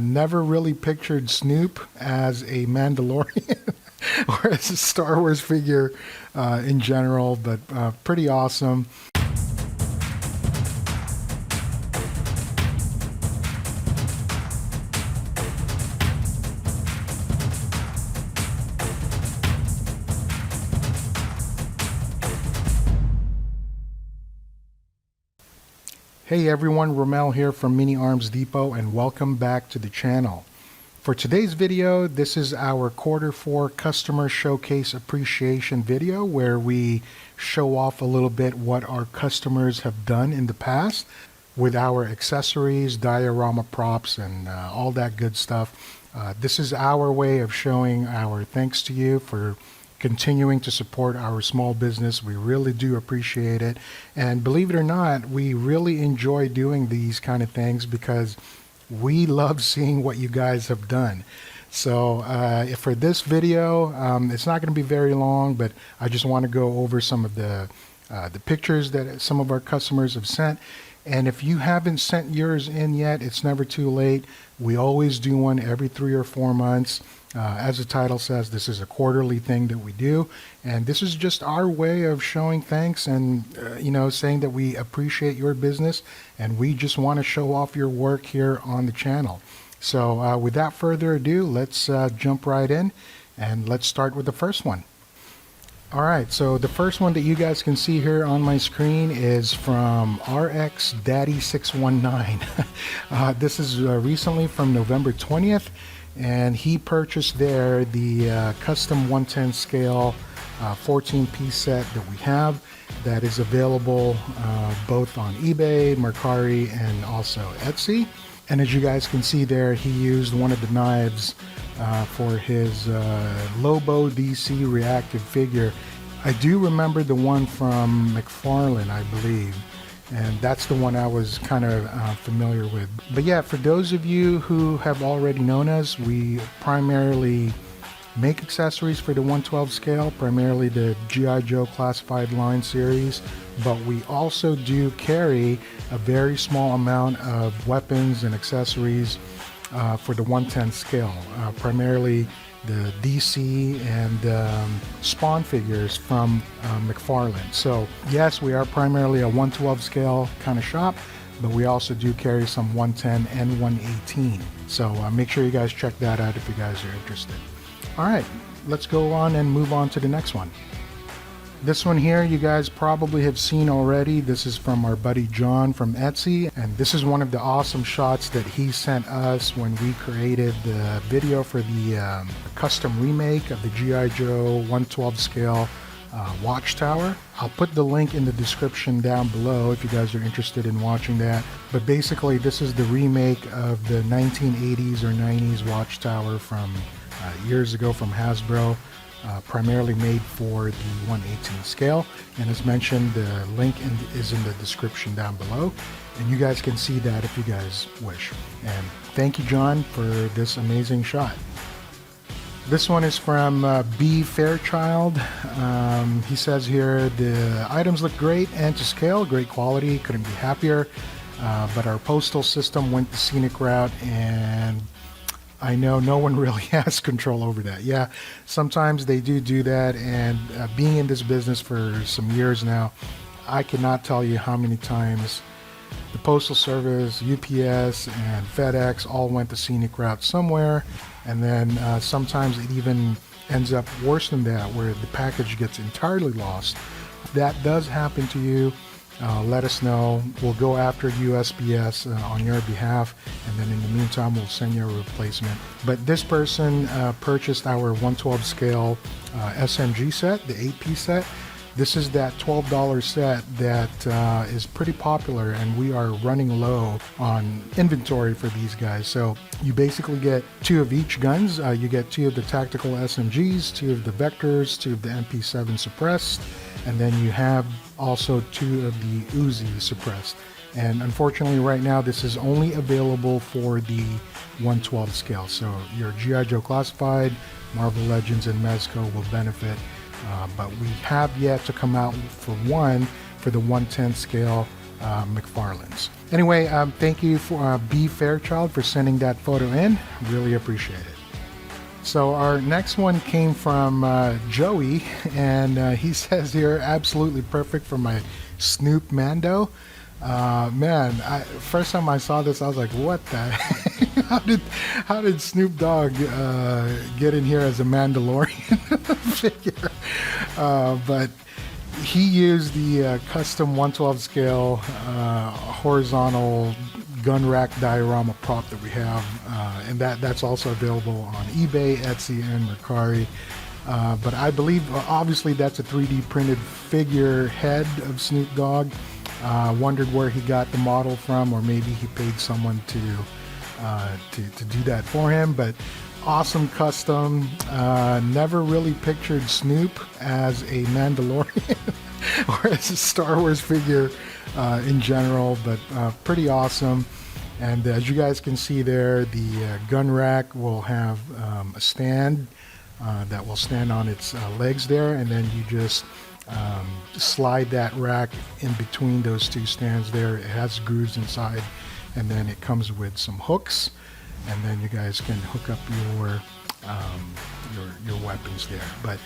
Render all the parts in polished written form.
never really pictured Snoop as a Mandalorian or as a Star Wars figure in general, but pretty awesome. Hey everyone, Romel here from Mini Arms Depot, and welcome back to the channel. For today's video, this is our Q4 customer showcase appreciation video where we show off a little bit what our customers have done in the past with our accessories, diorama props, and all that good stuff. This is our way of showing our thanks to you for continuing to support our small business. We really do appreciate it, and believe it or not, we really enjoy doing these kind of things because we love seeing what you guys have done. So for this video, it's not going to be very long, but I just want to go over some of the pictures that some of our customers have sent. And if you haven't sent yours in yet, it's never too late. We always do one every 3 or 4 months. As the title says, this is a quarterly thing that we do, and this is just our way of showing thanks and saying that we appreciate your business and we just want to show off your work here on the channel. So without further ado, let's jump right in and let's start with the first one. Alright, so the first one that you guys can see here on my screen is from RX Daddy 619. This is recently from November 20th. And he purchased there the custom 110 scale 14-piece set that we have that is available both on eBay, Mercari, and also Etsy. And as you guys can see there, he used one of the knives for his Lobo DC reactive figure. I do remember the one from McFarlane, I believe. And that's the one I was kind of familiar with. But yeah, for those of you who have already known us, we primarily make accessories for the 112 scale, primarily the G.I. Joe classified line series, but we also do carry a very small amount of weapons and accessories for the 110 scale, primarily the DC and Spawn figures from McFarlane. So yes, we are primarily a 112 scale kind of shop, but we also do carry some 110 and 118. So make sure you guys check that out if you guys are interested. All right, let's go on and move on to the next one. This one here you guys probably have seen already. This is from our buddy John from Etsy, and this is one of the awesome shots that he sent us when we created the video for the custom remake of the G.I. Joe 112 scale Watchtower. I'll put the link in the description down below if you guys are interested in watching that. But basically this is the remake of the 1980s or 90s Watchtower from years ago from Hasbro. Primarily made for the 118 scale, and as mentioned, the link is in the description down below, and you guys can see that if you guys wish. And thank you, John, for this amazing shot. This one is from B. Fairchild. He says here, the items look great and to scale, great quality, couldn't be happier, but our postal system went the scenic route, and I know no one really has control over that. Yeah, sometimes they do that, and being in this business for some years now, I cannot tell you how many times the Postal Service, UPS, and FedEx all went the scenic route somewhere, and then sometimes it even ends up worse than that, where the package gets entirely lost. If that does happen to you, let us know. We'll go after USPS on your behalf, and then in the meantime we'll send you a replacement. But this person purchased our 112 scale SMG set, the 8-piece set. This is that $12 set that is pretty popular, and we are running low on inventory for these guys. So you basically get 2 of each guns. You get 2 of the tactical SMGs, 2 of the Vectors, 2 of the MP7 suppressed, and then you have also 2 of the Uzi suppressed. And unfortunately right now this is only available for the 112 scale. So your G.I. Joe Classified, Marvel Legends, and Mezco will benefit. But we have yet to come out for one for the 110 scale McFarlane's. Anyway, thank you for B Fairchild for sending that photo in. Really appreciate it. So our next one came from Joey, and he says here, absolutely perfect for my Snoop Mando. Man, first time I saw this, I was like, what the heck? How did Snoop Dogg get in here as a Mandalorian figure? But he used the custom 1/12 scale horizontal gun rack diorama prop that we have, and that's also available on eBay, Etsy, and Mercari. But I believe, obviously, that's a 3D printed figure head of Snoop Dogg. Wondered where he got the model from, or maybe he paid someone to do that for him. But awesome custom. Never really pictured Snoop as a Mandalorian or as a Star Wars figure in general, but pretty awesome. And as you guys can see there, the gun rack will have a stand that will stand on its legs there, and then you just slide that rack in between those two stands there. It has grooves inside, and then it comes with some hooks, and then you guys can hook up your weapons there. But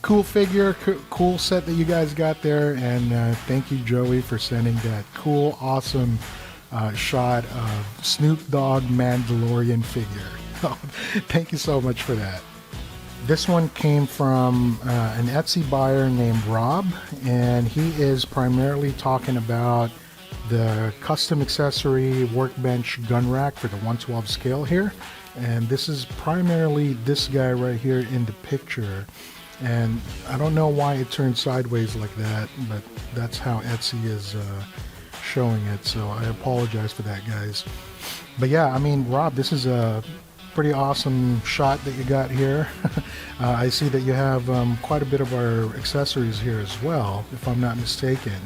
cool figure, cool set that you guys got there, and thank you, Joey, for sending that cool, awesome shot of Snoop Dogg Mandalorian figure. Thank you so much for that. This one came from an Etsy buyer named Rob, and he is primarily talking about the custom accessory workbench gun rack for the 1/12 scale here. And this is primarily this guy right here in the picture. And I don't know why it turned sideways like that, but that's how Etsy is showing it. So I apologize for that, guys. But yeah, I mean, Rob, this is a pretty awesome shot that you got here. I see that you have quite a bit of our accessories here as well, if I'm not mistaken.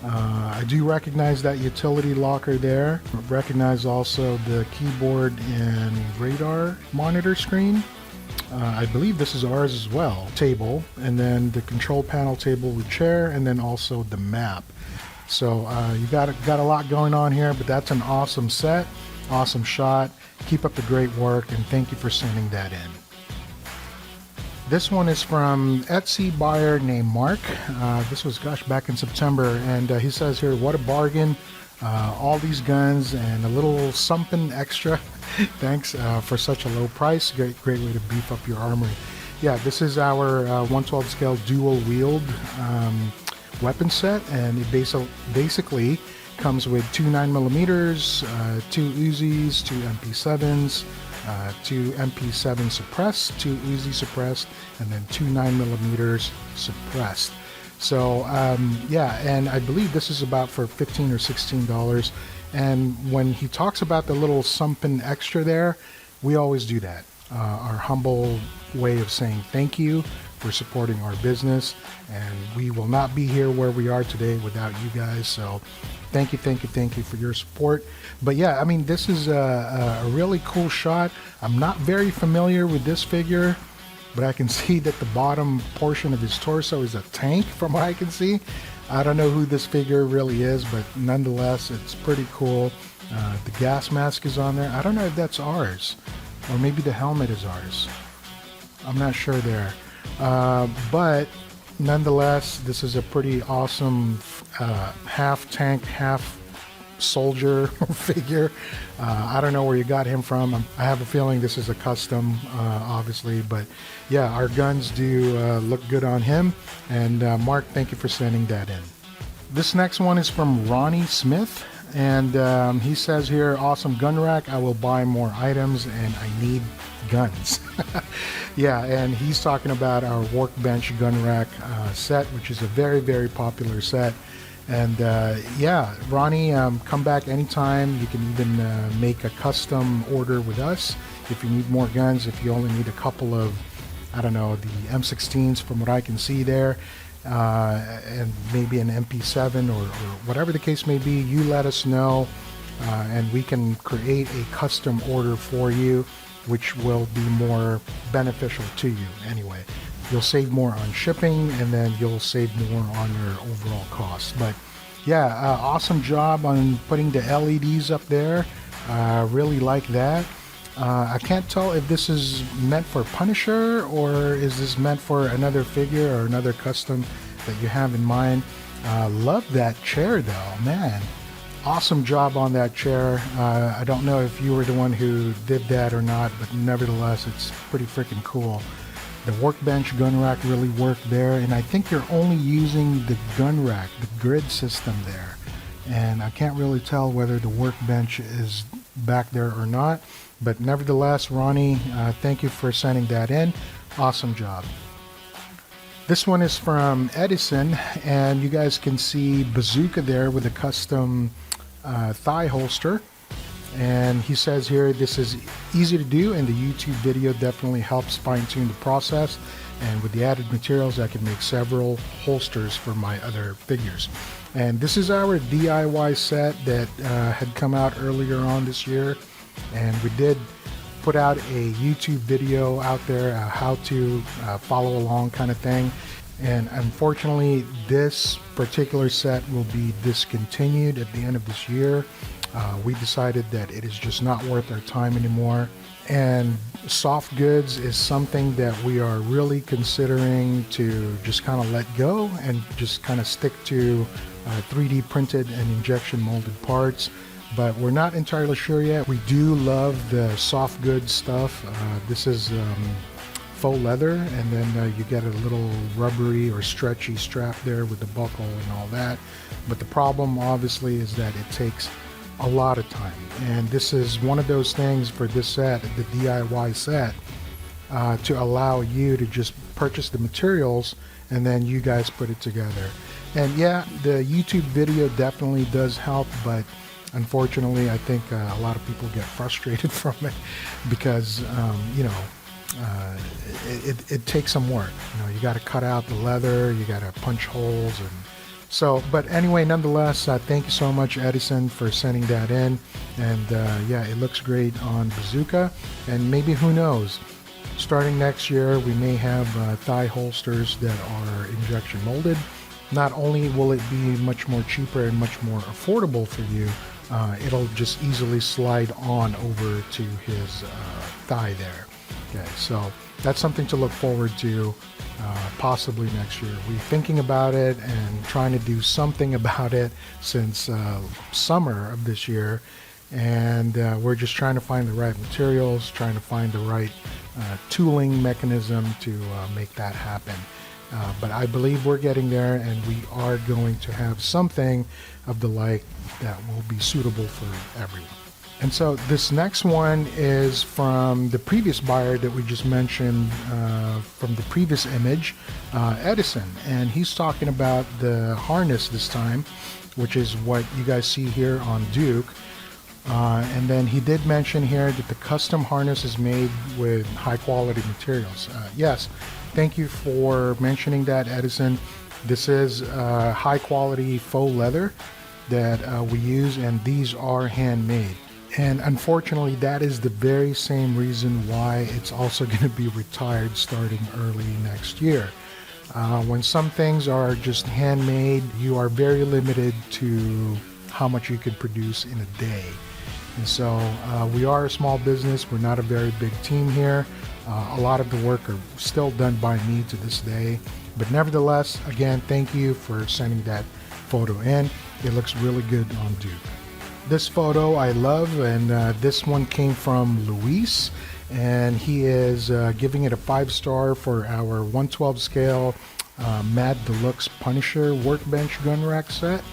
I do recognize that utility locker there. Recognize also the keyboard and radar monitor screen. I believe this is ours as well. Table, and then the control panel table with chair, and then also the map. So you got a lot going on here, but that's an awesome set, awesome shot. Keep up the great work, and thank you for sending that in. This one is from Etsy buyer named Mark. This was, gosh, back in September, and he says here, what a bargain. All these guns and a little something extra. Thanks for such a low price. Great way to beef up your armory. Yeah, this is our 1/12 scale dual wield weapon set, and it basically comes with two 9mm, two Uzis, two MP7s, two MP7 suppressed, two Uzi suppressed, and then two 9mm suppressed. So yeah, and I believe this is about for $15 or $16. And when he talks about the little something extra there, we always do that. Our humble way of saying thank you for supporting our business, and we will not be here where we are today without you guys. So thank you for your support. But yeah, I mean, this is a really cool shot. I'm not very familiar with this figure, but I can see that the bottom portion of his torso is a tank from what I can see. I don't know who this figure really is, but nonetheless, it's pretty cool. The gas mask is on there. I don't know if that's ours, or maybe the helmet is ours. I'm not sure there. But nonetheless, this is a pretty awesome half tank, half soldier figure. I don't know where you got him from. I have a feeling this is a custom, obviously, but yeah, our guns do look good on him. And Mark, thank you for sending that in. This next one is from Ronnie Smith, and he says here, awesome gun rack. I will buy more items, and I need guns. Yeah, and he's talking about our workbench gun rack set, which is a very, very popular set. And yeah, Ronnie, come back anytime. You can even make a custom order with us if you need more guns. If you only need a couple of, I don't know, the M16s from what I can see there, and maybe an MP7 or whatever the case may be, you let us know, and we can create a custom order for you, which will be more beneficial to you anyway. You'll save more on shipping, and then you'll save more on your overall cost. But Yeah, awesome job on putting the LEDs up there. Really like that. I can't tell if this is meant for Punisher or is this meant for another figure or another custom that you have in mind. Love that chair though, man. Awesome job on that chair. I don't know if you were the one who did that or not, but nevertheless, it's pretty freaking cool. The workbench gun rack really worked there, and I think you're only using the gun rack, the grid system there. And I can't really tell whether the workbench is back there or not, but nevertheless, Ronnie, thank you for sending that in. Awesome job. This one is from Edison, and you guys can see Bazooka there with a custom thigh holster. And he says here, this is easy to do, and the YouTube video definitely helps fine-tune the process. And with the added materials, I can make several holsters for my other figures. And this is our DIY set that had come out earlier on this year. And we did put out a YouTube video out there, how to follow along kind of thing. And unfortunately, this particular set will be discontinued at the end of this year. We decided that it is just not worth our time anymore. And soft goods is something that we are really considering to just kind of let go and just kind of stick to 3D printed and injection molded parts. But we're not entirely sure yet. We do love the soft goods stuff. This is faux leather, and then you get a little rubbery or stretchy strap there with the buckle and all that. But the problem obviously is that it takes a lot of time, and this is one of those things for this set, the DIY set, to allow you to just purchase the materials and then you guys put it together. And yeah, the YouTube video definitely does help, but unfortunately I think a lot of people get frustrated from it because you know, it takes some work. You know, you got to cut out the leather, you got to punch holes, and so, but anyway, nonetheless, thank you so much, Edison, for sending that in. And yeah, it looks great on Bazooka. And maybe, who knows, starting next year, we may have thigh holsters that are injection molded. Not only will it be much more cheaper and much more affordable for you, it'll just easily slide on over to his thigh there. Okay, so that's something to look forward to. Possibly next year. We're thinking about it and trying to do something about it since summer of this year, and we're just trying to find the right materials, trying to find the right tooling mechanism to make that happen. But I believe we're getting there, and we are going to have something of the like that will be suitable for everyone. And so this next one is from the previous buyer that we just mentioned from the previous image, Edison. And he's talking about the harness this time, which is what you guys see here on Duke. And then he did mention here that the custom harness is made with high quality materials. Yes, thank you for mentioning that, Edison. This is high quality faux leather that we use, and these are handmade. And unfortunately, that is the very same reason why it's also going to be retired starting early next year. When some things are just handmade, you are very limited to how much you can produce in a day. And so we are a small business. We're not a very big team here. A lot of the work are still done by me to this day. But nevertheless, again, thank you for sending that photo in. It looks really good on Duke. This photo I love, and this one came from Louise, and he is giving it a 5-star for our 112 scale Mad Deluxe Punisher workbench gun rack set,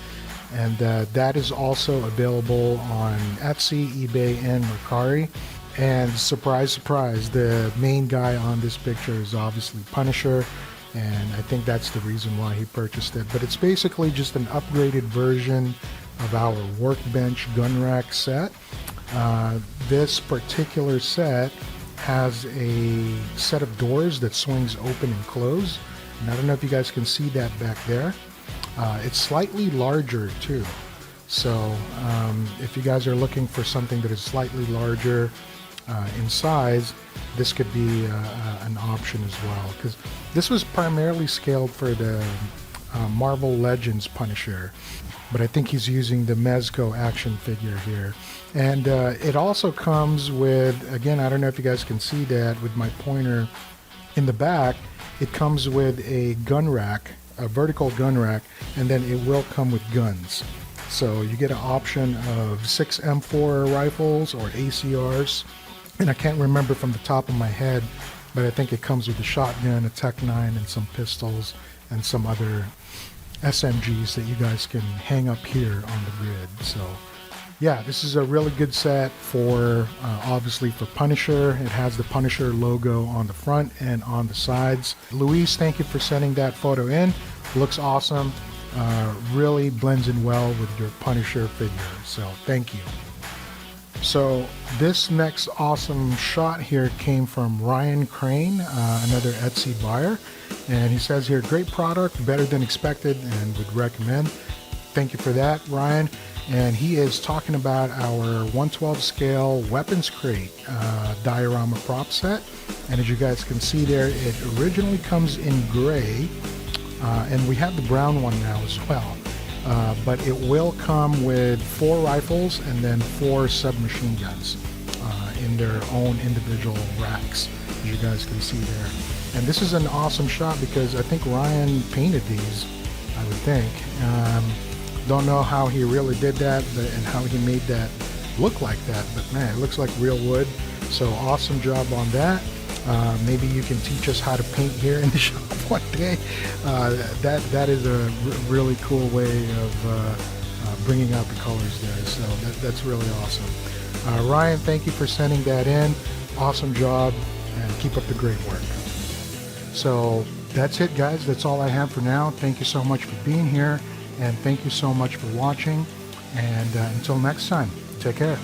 and that is also available on Etsy, eBay, and Mercari. And surprise, surprise, the main guy on this picture is obviously Punisher, and I think that's the reason why he purchased it. But it's basically just an upgraded version of our workbench gun rack set. This particular set has a set of doors that swings open and close, and I don't know if you guys can see that back there. It's slightly larger too, so if you guys are looking for something that is slightly larger in size, this could be an option as well, because this was primarily scaled for the Marvel Legends Punisher, but I think he's using the Mezco action figure here. And it also comes with, again, I don't know if you guys can see that with my pointer in the back, it comes with a gun rack, a vertical gun rack, and then it will come with guns. So you get an option of 6 M4 rifles or ACRs, and I can't remember from the top of my head, but I think it comes with a shotgun, a Tech 9, and some pistols, and some other SMGs that you guys can hang up here on the grid. So yeah, this is a really good set for obviously for Punisher. It has the Punisher logo on the front and on the sides. Louise, thank you for sending that photo in. Looks awesome. Really blends in well with your Punisher figure. So thank you. So this next awesome shot here came from Ryan Crane, another Etsy buyer. And he says here, great product, better than expected, and would recommend. Thank you for that, Ryan. And he is talking about our 1/12 scale weapons crate diorama prop set. And as you guys can see there, it originally comes in gray, and we have the brown one now as well. But it will come with 4 rifles and then 4 submachine guns in their own individual racks, as you guys can see there. And this is an awesome shot because I think Ryan painted these, I would think. Don't know how he really did that and how he made that look like that, but man, it looks like real wood. So awesome job on that. Maybe you can teach us how to paint here in the shop one day. That is a really cool way of bringing out the colors there. So that's really awesome. Ryan, thank you for sending that in. Awesome job, and keep up the great work. So that's it, guys. That's all I have for now. Thank you so much for being here, and thank you so much for watching. And until next time, take care.